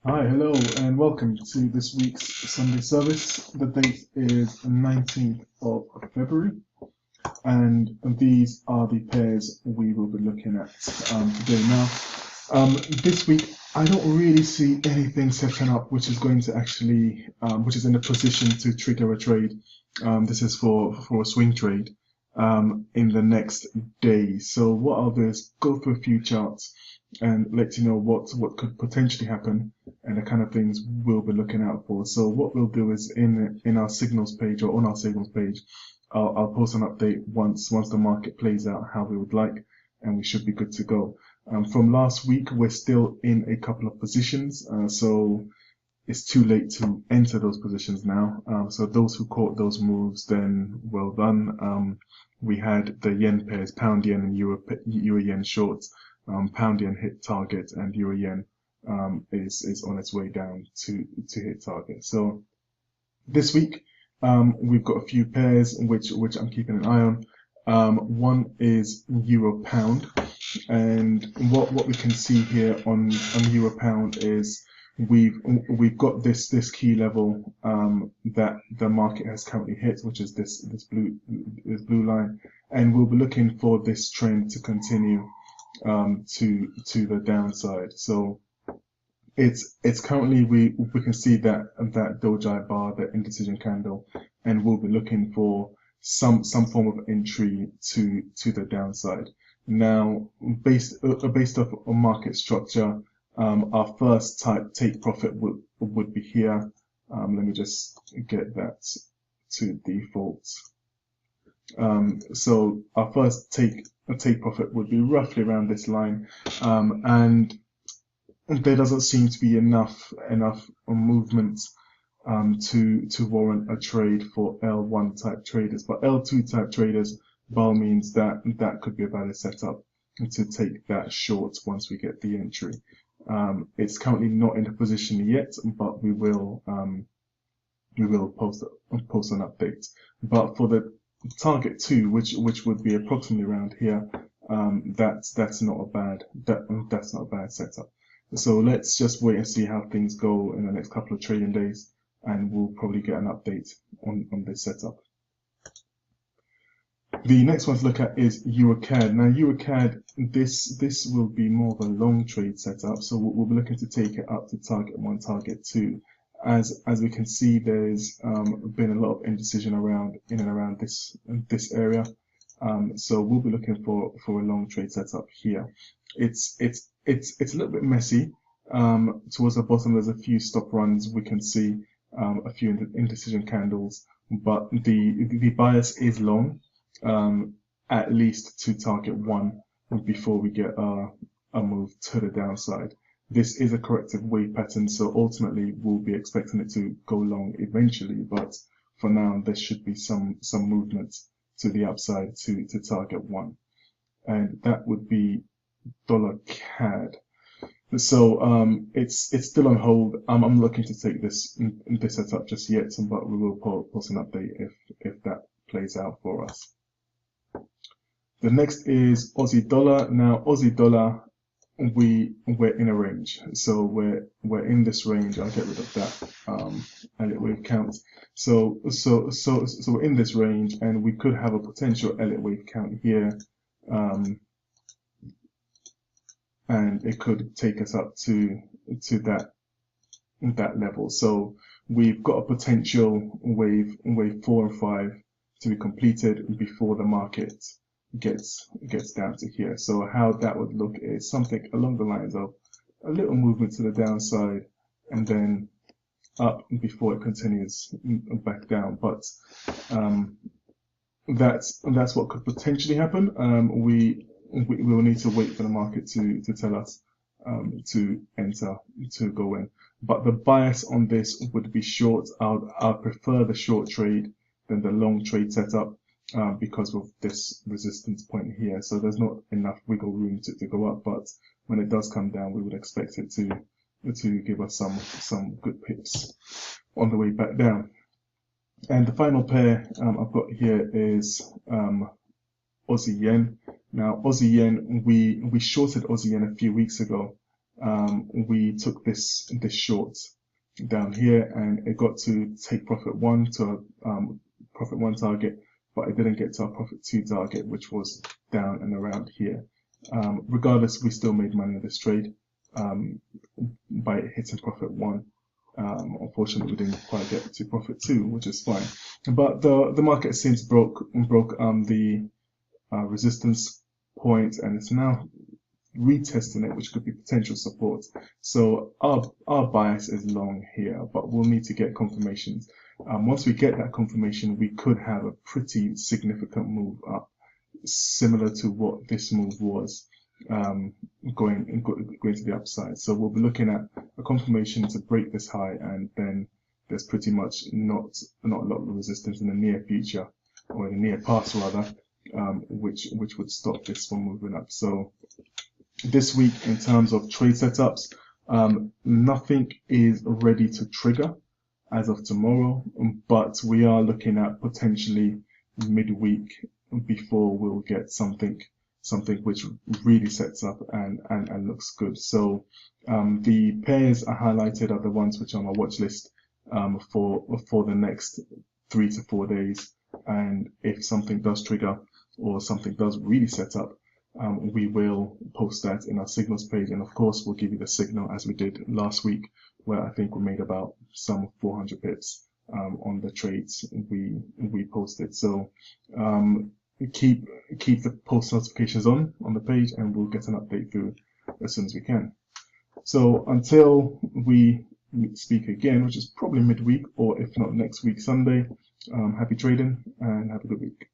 Hi, hello, and welcome to this week's Sunday service. The date is 19th of February, and these are the pairs we will be looking at today. Now, this week, I don't really see anything setting up which is going to actually, which is in a position to trigger a trade. This is for a swing trade in the next day. So what I'll do is go through a few charts and let you know what could potentially happen and the kind of things we'll be looking out for. So what we'll do is in our signals page or on our signals page, I'll post an update once the market plays out how we would like, and we should be good to go. From last week, we're still in a couple of positions, so it's too late to enter those positions now. So those who caught those moves, then well done. We had the yen pairs, pound yen and euro yen shorts. Pound yen hit target, and euro yen is on its way down to hit target. So this week we've got a few pairs which I'm keeping an eye on. One is euro pound, and what we can see here on euro pound is we've got this key level that the market has currently hit, which is this blue line, and we'll be looking for this trend to continue to the downside. So it's currently we can see that doji bar, the indecision candle, and we'll be looking for some form of entry to the downside. Now, based off a market structure, our first type take profit would be here. Let me just get that to default. So our first take profit would be roughly around this line, and there doesn't seem to be enough movement to warrant a trade for L1 type traders. But L2 type traders, by all means, that could be a valid setup to take that short once we get the entry. It's currently not in a position yet, but we will post an update. But for the target 2, which would be approximately around here, that's not a bad setup. So let's just wait and see how things go in the next couple of trading days, and we'll probably get an update on this setup. The next one to look at is EuroCAD. Now EuroCAD, this will be more of a long trade setup, so we'll be looking to take it up to target 1, target 2. As we can see, there's been a lot of indecision in and around this area. So we'll be looking for a long trade setup here. It's a little bit messy. Towards the bottom, there's a few stop runs we can see, a few indecision candles, but the bias is long, at least to target 1 before we get a move to the downside. This is a corrective wave pattern, so ultimately we'll be expecting it to go long eventually, but for now there should be some movement to the upside to target 1, and that would be dollar CAD. So it's still on hold. I'm looking to take this setup just yet, but we will post an update if that plays out for us. The next is Aussie dollar. Now Aussie dollar, we're in a range, so we're in this range. I'll get rid of that Elliott wave count. So we're in this range, and we could have a potential Elliott wave count here, and it could take us up to that level. So we've got a potential wave 4 and 5 to be completed before the market gets down to here. So how that would look is something along the lines of a little movement to the downside and then up before it continues back down. But that's what could potentially happen. We will need to wait for the market to tell us to enter, to go in. But the bias on this would be short. I'll prefer the short trade than the long trade setup, because of this resistance point here. So there's not enough wiggle room to go up, but when it does come down, we would expect it to give us some good pips on the way back down. And the final pair I've got here is Aussie yen. Now Aussie yen, we shorted Aussie yen a few weeks ago, we took this short down here, and it got to take profit one to profit one target, but it didn't get to our profit two target, which was down and around here. Regardless, we still made money on this trade by hitting profit one. Unfortunately, we didn't quite get to profit two, which is fine. But the market since broke the resistance point, and it's now retesting it, which could be potential support. So our bias is long here, but we'll need to get confirmations. Once we get that confirmation, we could have a pretty significant move up, similar to what this move was, going to the upside. So we'll be looking at a confirmation to break this high, and then there's pretty much not a lot of resistance in the near future, or in the near past rather, which would stop this from moving up. So this week, in terms of trade setups, nothing is ready to trigger as of tomorrow, but we are looking at potentially midweek before we'll get something which really sets up and looks good. So the pairs are highlighted are the ones which are on our watch list for the next 3 to 4 days, and if something does trigger or something does really set up, we will post that in our signals page, and of course we'll give you the signal as we did last week, where I think we made about some 400 pips on the trades we posted. So keep the post notifications on the page, and we'll get an update through as soon as we can. So until we speak again, which is probably midweek, or if not next week Sunday, happy trading and have a good week.